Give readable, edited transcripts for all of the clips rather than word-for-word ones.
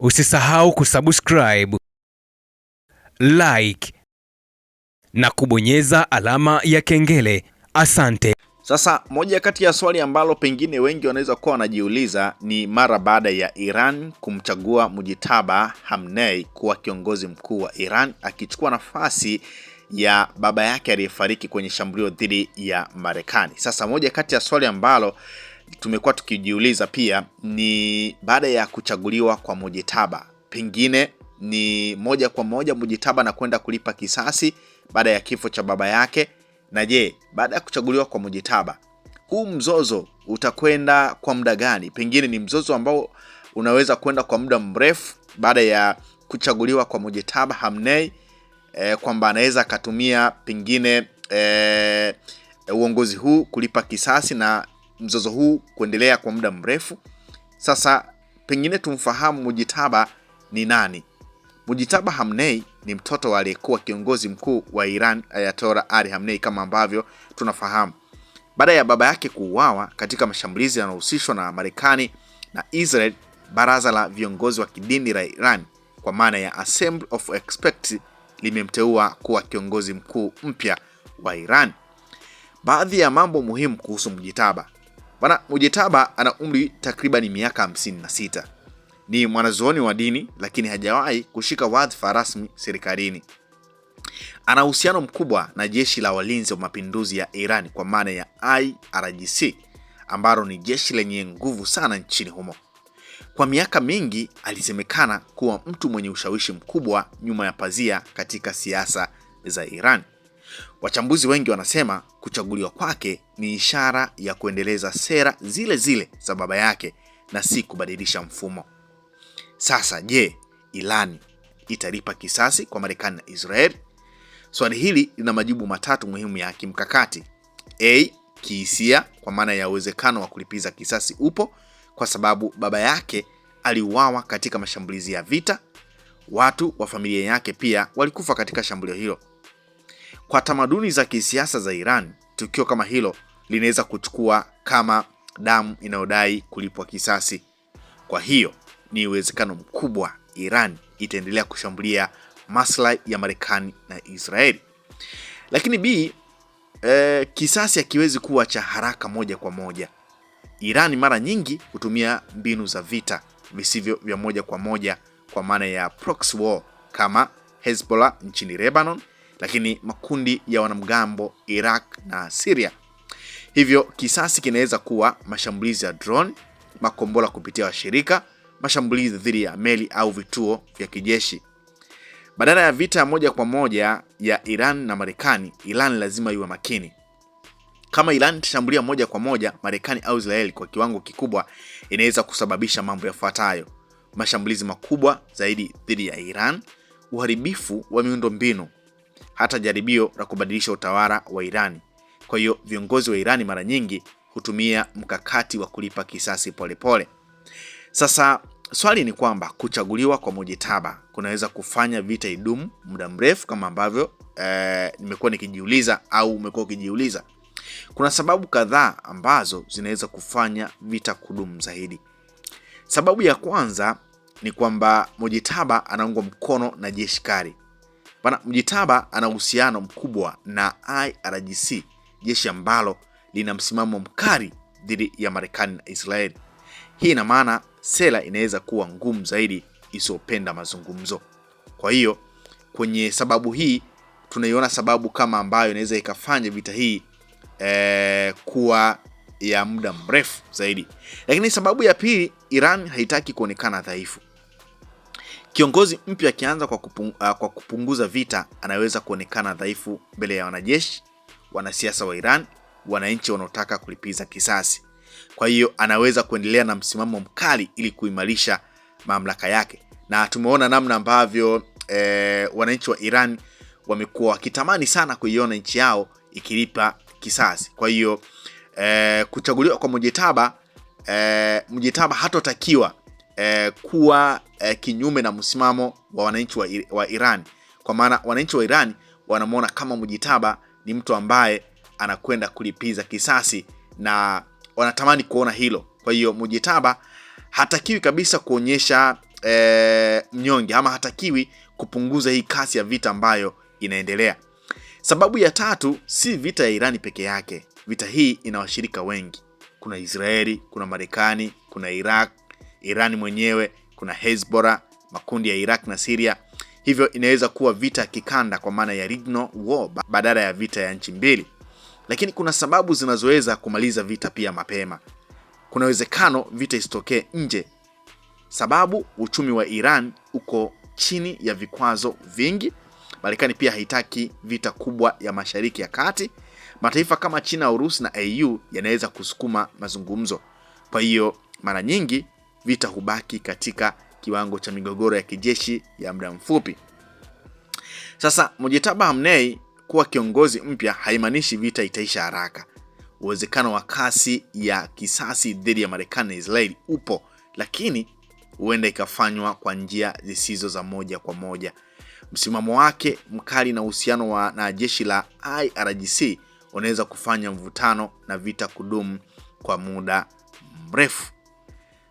Usisahau kusubscribe, like na kubonyeza alama ya kengele. Asante. Sasa moja kati ya swali ambalo pengine wengi wanaweza kuwa wanajiuliza ni mara baada ya Iran kumchagua Mujtaba Khamenei kuwa kiongozi mkuu wa Iran, akichukua nafasi ya baba yake aliyefariki kwenye shambulio dhidi ya Marekani. Sasa moja kati ya swali ambalo tumekuwa tukijiuliza pia ni baada ya kuchaguliwa kwa Mujtaba, pengine ni moja kwa moja Mujtaba na kwenda kulipa kisasi baada ya kifo cha baba yake. Na je, baada ya kuchaguliwa kwa Mujtaba, huu mzozo utakwenda kwa muda gani? Pengine ni mzozo ambao unaweza kwenda kwa muda mrefu baada ya kuchaguliwa kwa Mujtaba Khamenei, kwamba anaweza akatumia pengine uongozi huu kulipa kisasi na mzozo huu kuendelea kwa muda mrefu. Sasa pengine tumfahamu Mujtaba ni nani. Mujtaba Khamenei ni mtoto wa aliyekuwa kiongozi mkuu wa Iran Ayatollah Ali Khamenei kama ambavyo tunafahamu. Baada ya baba yake kuuawa katika mashambulizi yanayohusishwa na Marekani na Israel, baraza la viongozi wa kidini la Iran kwa maana ya Assembly of Experts limemteua kuwa kiongozi mkuu mpya wa Iran. Baadhi ya mambo muhimu kuhusu Mujtaba. Mujtaba ana umri takriban miaka 56. Ni mwanazuoni wa dini lakini hajawahi kushika wadhifa rasmi serikalini. Ana uhusiano mkubwa na jeshi la walinzi wa mapinduzi ya Iran kwa maana ya IRGC, ambalo ni jeshi lenye nguvu sana nchini humo. Kwa miaka mingi alisemekana kuwa mtu mwenye ushawishi mkubwa nyuma ya pazia katika siasa za Iran. Wachambuzi wengi wanasema kuchaguliwa kwake ni ishara ya kuendeleza sera zile zile za baba yake na si kubadilisha mfumo. Sasa je, Iran italipa kisasi kwa Marekani na Israel? Swali hili lina majibu matatu muhimu ya kimkakati. A, kihisia, kwa maana ya uwezekano wa kulipiza kisasi upo kwa sababu baba yake aliuawa katika mashambulizi ya vita. Watu wa familia yake pia walikufa katika shambulio hilo. Kwa tamaduni za kisiasa za Iran, tukio kama hilo linaweza kuchukua kama damu inayodai kulipwa kisasi. Kwa hiyo ni uwezekano mkubwa Iran itaendelea kushambulia maslahi ya Marekani na Israeli. Lakini B, kisasi hakiwezi kuwa cha haraka moja kwa moja. Iran mara nyingi hutumia mbinu za vita visivyo vya moja kwa moja kwa maana ya proxy war kama Hezbollah nchini Lebanon, lakini makundi ya wanamgambo Iraq na Syria. Hivyo kisasi kinaweza kuwa mashambulizi ya drone, makombora kupitia washirika, mashambulizi dhidi ya meli au vituo vya kijeshi. Badala ya vita moja kwa moja ya Iran na Marekani, Iran lazima iwe makini. Kama Iran itashambulia moja kwa moja Marekani au Israeli kwa kiwango kikubwa, inaweza kusababisha mambo yafuatayo: mashambulizi makubwa zaidi dhidi ya Iran, uharibifu wa miundombinu, hata jaribio la kubadilisha utawala wa Iran. Kwa hiyo viongozi wa Iran mara nyingi hutumia mkakati wa kulipa kisasi polepole. Sasa swali ni kwamba kuchaguliwa kwa Mujtaba kunaweza kufanya vita idumu muda mrefu kama ambavyo nimekuwa nikijiuliza au umekuwa ukijiuliza. Kuna sababu kadhaa ambazo zinaweza kufanya vita kudumu zaidi. Sababu ya kwanza ni kwamba Mujtaba anaungwa mkono na jeshi kali. Mujtaba ana uhusiano mkubwa na IRGC, jeshi ambalo lina msimamo mkali dhidi ya Marekani na Israeli. Hii ina maana sera inaweza kuwa ngumu zaidi isiyopenda mazungumzo. Kwa hiyo kwenye sababu hii tunaiona sababu kama ambayo inaweza ikafanya vita hii kuwa ya muda mrefu zaidi. Lakini sababu ya pili, Iran haitaki kuonekana dhaifu. Kiongozi mpya akianza kwa kupunguza vita, anaweza kuonekana dhaifu mbele ya wanajeshi, wanasiasa wa Iran, wananchi wanaotaka kulipiza kisasi. Kwa hiyo anaweza kuendelea na msimamo mkali ili kuimarisha mamlaka yake. Na tumeona namna ambavyo wananchi wa Iran wamekuwa wakitamani sana kuiona nchi yao ikilipa kisasi. Kwa hiyo kuchaguliwa kwa Mujtaba hatotakiwa kuwa kinyume na msimamo wa wananchi wa Iran. Kwa maana wananchi wa Iran wanamuona kama Mujtaba ni mtu ambaye anakwenda kulipiza kisasi na wanatamani kuona hilo. Kwa hiyo Mujtaba hatakiwi kabisa kuonyesha mnyonge ama hatakiwi kupunguza hii kasi ya vita ambayo inaendelea. Sababu ya tatu, si vita ya Irani peke yake. Vita hii ina washirika wengi. Kuna Israeli, kuna Marekani, kuna Iraq, Irani mwenyewe, kuna Hezbollah, makundi ya Iraq na Syria. Hivyo inaweza kuwa vita ya kikanda kwa maana ya regional war badala ya vita ya nchi mbili. Lakini kuna sababu zinazoweza kumaliza vita pia mapema. Kuna uwezekano vita isitokee nje. Sababu, uchumi wa Iran uko chini ya vikwazo vingi. Marekani pia haitaki vita kubwa ya Mashariki ya Kati. Mataifa kama China, Urusi na EU yanaweza kusukuma mazungumzo. Kwa hiyo mara nyingi vita hubaki katika kiwango cha migogoro ya kijeshi ya muda mfupi. Sasa Mojtaba Hamnei kuwa kiongozi mpya haimaanishi vita itaisha haraka. Uwezekano wa kasi ya kisasi dhidi ya Marekani na Israeli upo, lakini huenda ikafanywa kwa njia zisizo za moja kwa moja. Msimamo wake mkali na uhusiano na jeshi la IRGC unaweza kufanya mvutano na vita kudumu kwa muda mrefu.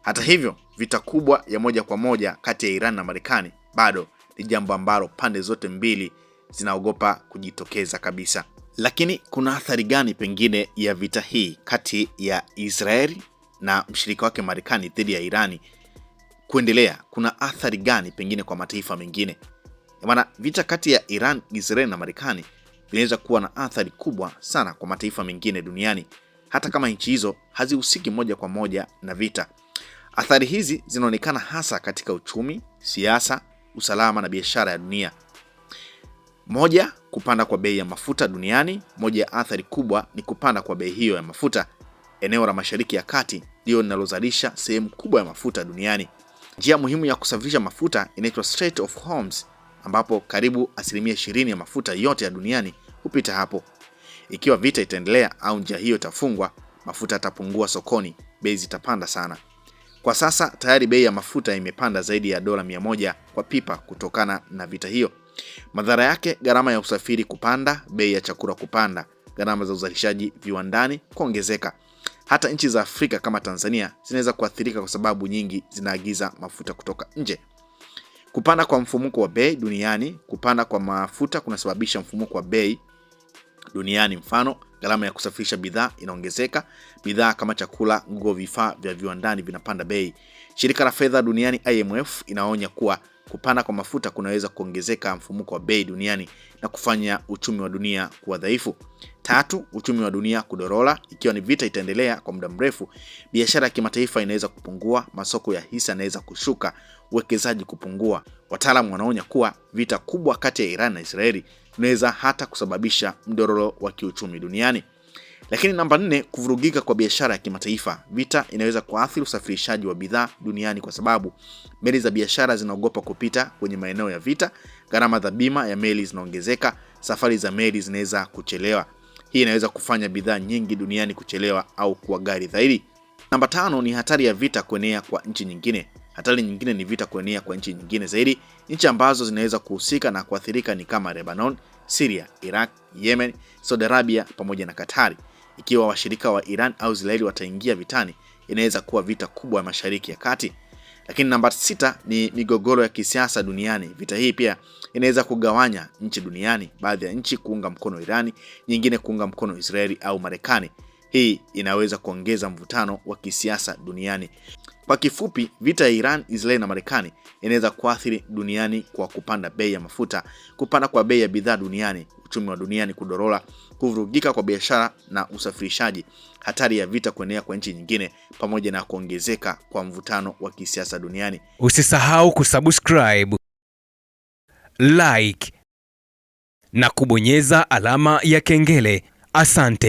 Hata hivyo, vita kubwa ya moja kwa moja kati ya Iran na Marekani bado ni jambo ambalo pande zote mbili zinaogopa kujitokeza kabisa. Lakini kuna athari gani pengine ya vita hii kati ya Israeli na mshirika wake Marekani dhidi ya Irani kuendelea? Kuna athari gani pengine kwa mataifa mengine? Maana vita kati ya Iran, Israeli na Marekani vinaweza kuwa na athari kubwa sana kwa mataifa mengine duniani, hata kama nchi hizo hazihusiki moja kwa moja na vita. Athari hizi zinaonekana hasa katika uchumi, siasa, usalama na biashara ya dunia. Moja, kupanda kwa bei ya mafuta duniani. Moja ya athari kubwa ni kupanda kwa bei hiyo ya mafuta. Eneo la Mashariki ya Kati ndio linalozalisha sehemu kubwa ya mafuta duniani. Njia muhimu ya kusafirisha mafuta inaitwa Strait of Hormuz, ambapo karibu 20% ya mafuta yote ya duniani hupita hapo. Ikiwa vita itaendelea au njia hiyo itafungwa, mafuta yatapungua sokoni, bei zitapanda sana. Kwa sasa tayari bei ya mafuta imepanda zaidi ya dola 100 kwa pipa kutokana na vita hiyo. Madhara yake, gharama ya usafiri kupanda, bei ya chakula kupanda, gharama za uzalishaji viwandani kuongezeka. Hata nchi za Afrika kama Tanzania zinaweza kuathirika kwa sababu nyingi zinaagiza mafuta kutoka nje. Kupanda kwa mfumuko wa bei duniani. Kupanda kwa mafuta kunasababisha mfumuko wa bei duniani. Mfano, gharama ya kusafirisha bidhaa inaongezeka. Bidhaa kama chakula, nguo, vifaa vya viwandani vinapanda bei. Shirika la fedha duniani IMF inaonya kuwa kupanda kwa mafuta kunaweza kuongezeka mfumuko wa bei duniani na kufanya uchumi wa dunia kuwa dhaifu. Tatu, uchumi wa dunia kudorora. Ikiwa ni vita itaendelea kwa muda mrefu, biashara ya kimataifa inaweza kupungua, masoko ya hisa yanaweza kushuka, uwekezaji kupungua. Wataalamu wanaonya kuwa vita kubwa kati ya Iran na Israeli inaweza hata kusababisha mdororo wa kiuchumi duniani. Lakini namba 4, kuvurugika kwa biashara ya kimataifa. Vita inaweza kuathiri usafirishaji wa bidhaa duniani kwa sababu meli za biashara zinaogopa kupita kwenye maeneo ya vita. Gharama za bima ya meli zinaongezeka, safari za meli zinaweza kuchelewa. Hii inaweza kufanya bidhaa nyingi duniani kuchelewa au kuwa ghali zaidi. Namba 5 ni hatari ya vita kuenea kwa nchi nyingine. Hatari nyingine ni vita kuenea kwa nchi nyingine zaidi. Nchi ambazo zinaweza kuhusika na kuathirika ni kama Lebanon, Syria, Iraq, Yemen, Saudi Arabia pamoja na Katari. Ikiwa washirika wa Iran au Israeli wataingia vitani, inaweza kuwa vita kubwa ya Mashariki ya Kati. Lakini namba 6 ni migogoro ya kisiasa duniani. Vita hii pia inaweza kugawanya nchi duniani, baadhi ya nchi kuunga mkono Irani, nyingine kuunga mkono Israeli au Marekani. Hii inaweza kuongeza mvutano wa kisiasa duniani. Kwa kifupi, vita ya Iran, Israeli na Marekani inaweza kuathiri duniani kwa kupanda bei ya mafuta, kupanda kwa bei ya bidhaa duniani, uchumi wa duniani kudorora, kuvurugika kwa biashara na usafirishaji, hatari ya vita kuenea kwa nchi nyingine, pamoja na kuongezeka kwa mvutano wa kisiasa duniani. Usisahau kusubscribe, like na kubonyeza alama ya kengele. Asante.